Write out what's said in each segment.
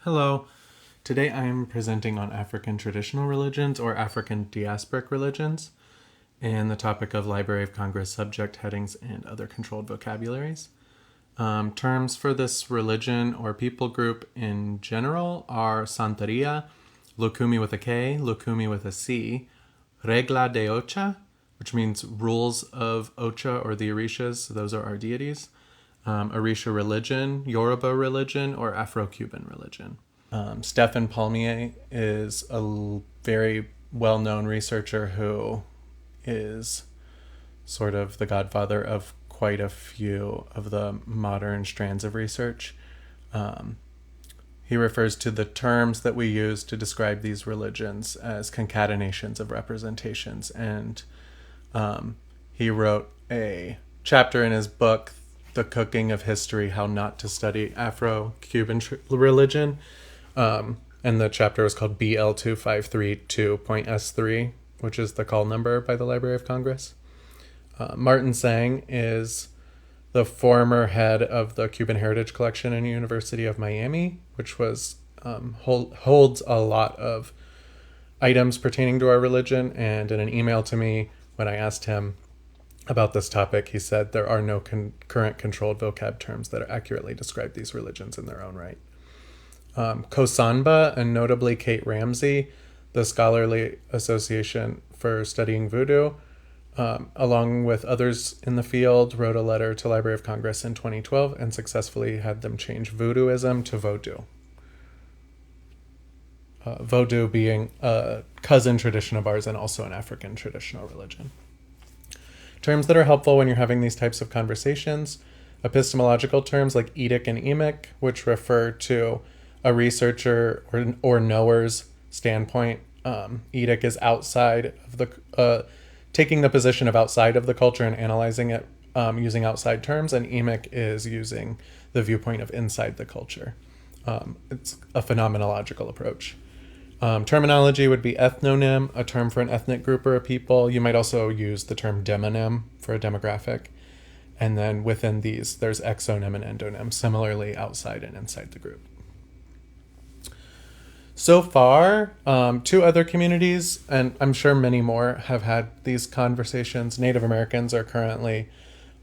Hello. Today I am presenting on African traditional religions or African diasporic religions and the topic of Library of Congress subject headings and other controlled vocabularies. Terms for this religion or people group in general are Santeria, Lukumi with a K, Lukumi with a C, Regla de Ocha, which means rules of Ocha or the Orishas, those are our deities, Orisha religion, Yoruba religion, or Afro-Cuban religion. Stephan Palmier is a very well-known researcher who is sort of the godfather of quite a few of the modern strands of research. He refers to the terms that we use to describe these religions as concatenations of representations, and he wrote a chapter in his book, The Cooking of History, How Not to Study Afro-Cuban Religion, and the chapter is called BL2532.S3, which is the call number by the Library of Congress. Martin Sang is the former head of the Cuban Heritage Collection in the University of Miami, which was holds a lot of items pertaining to our religion. And in an email to me, when I asked him about this topic, he said there are no current controlled vocab terms that accurately describe these religions in their own right. COSANBA, and notably Kate Ramsey, the Scholarly Association for Studying Voodoo, along with others in the field, wrote a letter to Library of Congress in 2012 and successfully had them change voodooism to Vodou. Vodou being a cousin tradition of ours and also an African traditional religion. Terms that are helpful when you're having these types of conversations: epistemological terms like edic and emic, which refer to a researcher or knower's standpoint. Edic is outside of the, taking the position of outside of the culture and analyzing it using outside terms, and emic is using the viewpoint of inside the culture. It's a phenomenological approach. Terminology would be ethnonym, a term for an ethnic group or a people. You might also use the term demonym for a demographic. And then within these, there's exonym and endonym, similarly outside and inside the group. So far, two other communities, and I'm sure many more, have had these conversations. Native Americans are currently,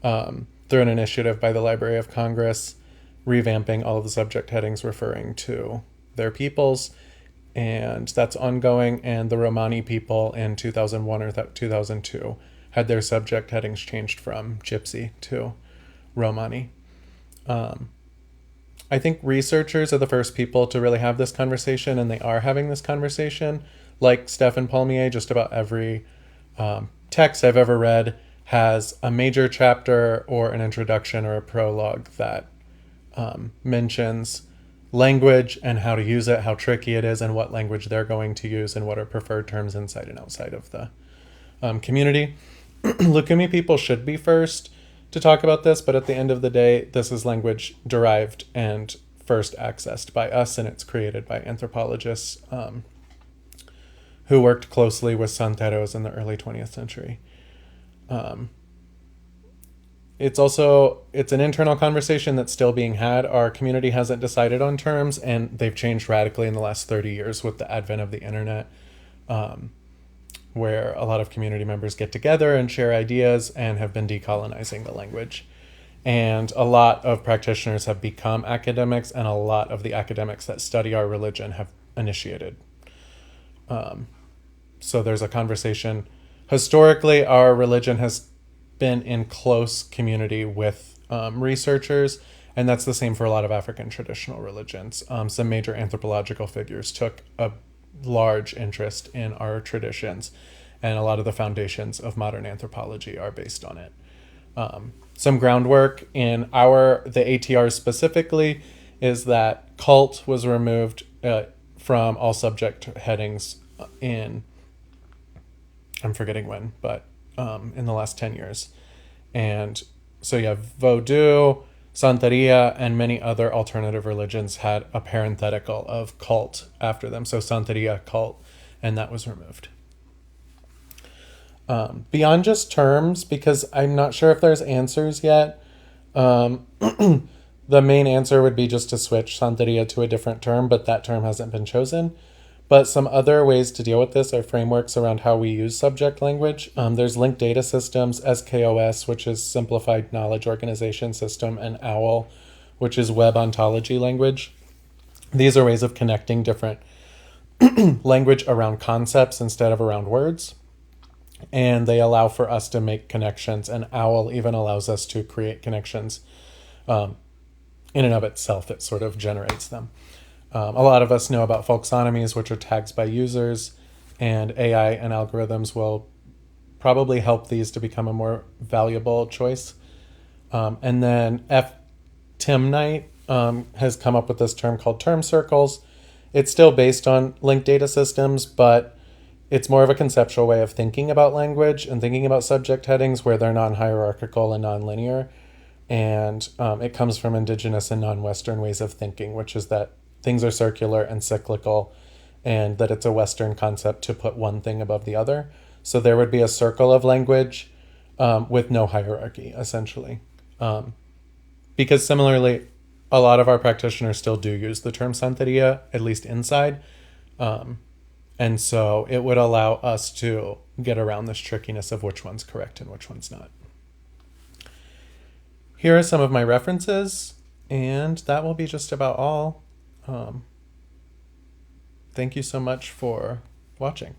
through an initiative by the Library of Congress, revamping all of the subject headings referring to their peoples, and that's ongoing. And the Romani people in 2001 or 2002 had their subject headings changed from Gypsy to Romani. I think researchers are the first people to really have this conversation, and they are having this conversation. Like Stephan Palmier, just about every text I've ever read has a major chapter or an introduction or a prologue that mentions language and how to use it, how tricky it is, and what language they're going to use, and what are preferred terms inside and outside of the community. Lukumi people should be first to talk about this, but at the end of the day, this is language derived and first accessed by us, and it's created by anthropologists who worked closely with Santeros in the early 20th century. It's an internal conversation that's still being had. Our community hasn't decided on terms, and they've changed radically in the last 30 years with the advent of the internet, where a lot of community members get together and share ideas and have been decolonizing the language. And a lot of practitioners have become academics, and a lot of the academics that study our religion have initiated. So there's a conversation. Historically, our religion has been in close community with researchers, and that's the same for a lot of African traditional religions. Some major anthropological figures took a large interest in our traditions, and a lot of the foundations of modern anthropology are based on it. Some groundwork in the ATR specifically is that cult was removed from all subject headings I'm forgetting when, but in the last 10 years. And so you have Vodou, Santeria, and many other alternative religions had a parenthetical of cult after them. So Santeria, cult, and that was removed. Beyond just terms, because I'm not sure if there's answers yet, the the main answer would be just to switch Santeria to a different term, but that term hasn't been chosen. But some other ways to deal with this are frameworks around how we use subject language. There's linked data systems, SKOS, which is Simplified Knowledge Organization System, and OWL, which is Web Ontology Language. These are ways of connecting different language around concepts instead of around words. And they allow for us to make connections, and OWL even allows us to create connections in and of itself. It sort of generates them. A lot of us know about folksonomies, which are tags by users, and AI and algorithms will probably help these to become a more valuable choice. And then Timnite has come up with this term called term circles. It's still based on linked data systems, but it's more of a conceptual way of thinking about language and thinking about subject headings where they're non-hierarchical and non-linear. And it comes from indigenous and non-Western ways of thinking, which is that things are circular and cyclical, and that it's a Western concept to put one thing above the other. So there would be a circle of language with no hierarchy, essentially. Because similarly, a lot of our practitioners still do use the term Santeria, at least inside. And so it would allow us to get around this trickiness of which one's correct and which one's not. Here are some of my references, and that will be just about all. Thank you so much for watching.